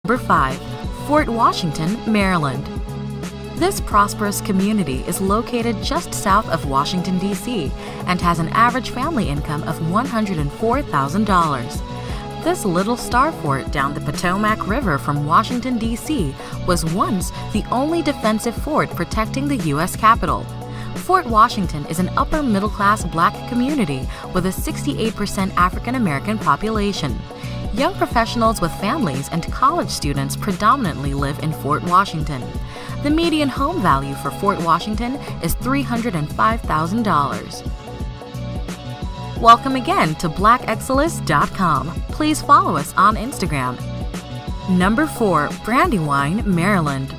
Number 5. Fort Washington, Maryland. This prosperous community is located just south of Washington, D.C. and has an average family income of $104,000. This little star fort down the Potomac River from Washington, D.C. was once the only defensive fort protecting the U.S. Capitol. Fort Washington is an upper-middle-class Black community with a 68% African-American population. Young professionals with families and college students predominantly live in Fort Washington. The median home value for Fort Washington is $305,000. Welcome again to blackexcellus.com. Please follow us on Instagram. Number 4. Brandywine, Maryland.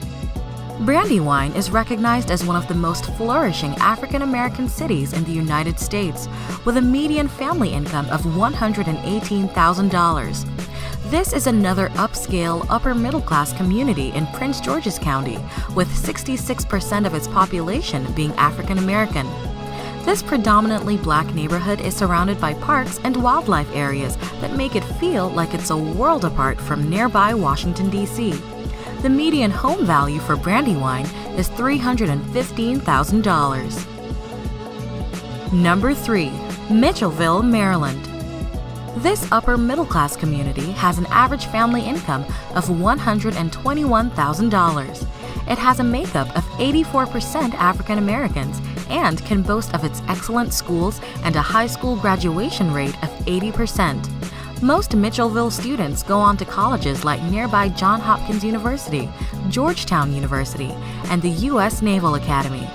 Brandywine is recognized as one of the most flourishing African-American cities in the United States, with a median family income of $118,000. This is another upscale, upper-middle-class community in Prince George's County, with 66% of its population being African-American. This predominantly Black neighborhood is surrounded by parks and wildlife areas that make it feel like it's a world apart from nearby Washington, D.C. The median home value for Brandywine is $315,000. Number 3. Mitchellville, Maryland. This upper-middle-class community has an average family income of $121,000. It has a makeup of 84% African Americans and can boast of its excellent schools and a high school graduation rate of 80%. Most Mitchellville students go on to colleges like nearby Johns Hopkins University, Georgetown University, and the U.S. Naval Academy.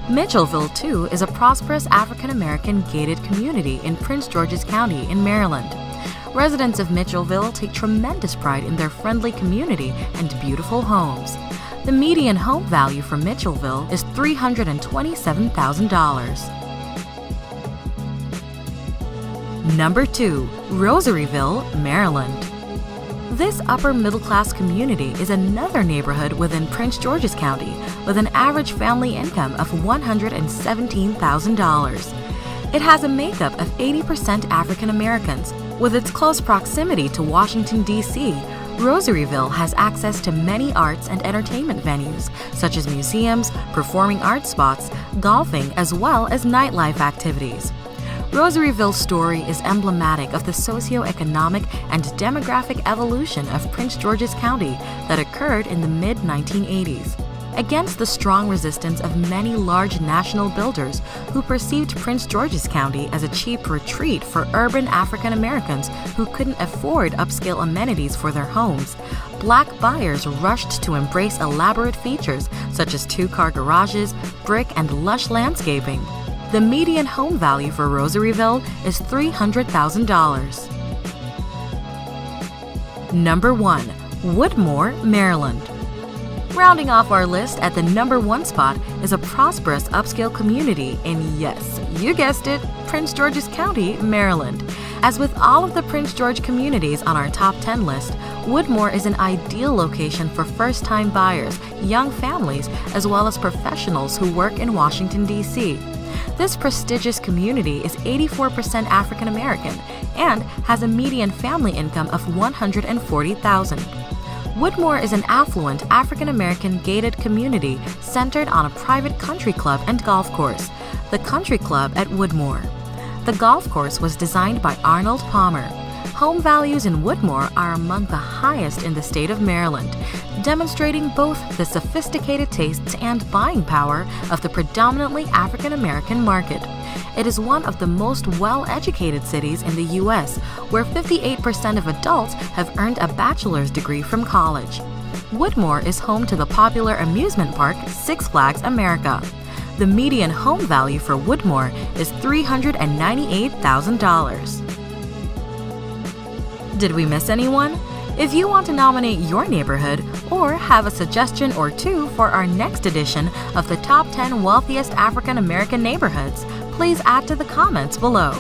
Mitchellville, too, is a prosperous African-American gated community in Prince George's County in Maryland. Residents of Mitchellville take tremendous pride in their friendly community and beautiful homes. The median home value for Mitchellville is $327,000. Number 2. Rosaryville, Maryland. This upper-middle-class community is another neighborhood within Prince George's County with an average family income of $117,000. It has a makeup of 80% African Americans. With its close proximity to Washington, D.C., Rosaryville has access to many arts and entertainment venues, such as museums, performing arts spots, golfing, as well as nightlife activities. Rosaryville's story is emblematic of the socioeconomic and demographic evolution of Prince George's County that occurred in the mid-1980s. Against the strong resistance of many large national builders who perceived Prince George's County as a cheap retreat for urban African Americans who couldn't afford upscale amenities for their homes, Black buyers rushed to embrace elaborate features such as two-car garages, brick, and lush landscaping. The median home value for Rosaryville is $300,000. Number 1. Woodmore, Maryland. Rounding off our list at the number 1 spot is a prosperous upscale community in, yes, you guessed it, Prince George's County, Maryland. As with all of the Prince George communities on our top 10 list, Woodmore is an ideal location for first-time buyers, young families, as well as professionals who work in Washington, D.C. This prestigious community is 84% African American and has a median family income of $140,000. Woodmore is an affluent African-American gated community centered on a private country club and golf course, the Country Club at Woodmore. The golf course was designed by Arnold Palmer. Home values in Woodmore are among the highest in the state of Maryland, demonstrating both the sophisticated tastes and buying power of the predominantly African-American market. It is one of the most well-educated cities in the U.S., where 58% of adults have earned a bachelor's degree from college. Woodmore is home to the popular amusement park Six Flags America. The median home value for Woodmore is $398,000. Did we miss anyone? If you want to nominate your neighborhood or have a suggestion or two for our next edition of the Top 10 Wealthiest African American Neighborhoods, please add to the comments below.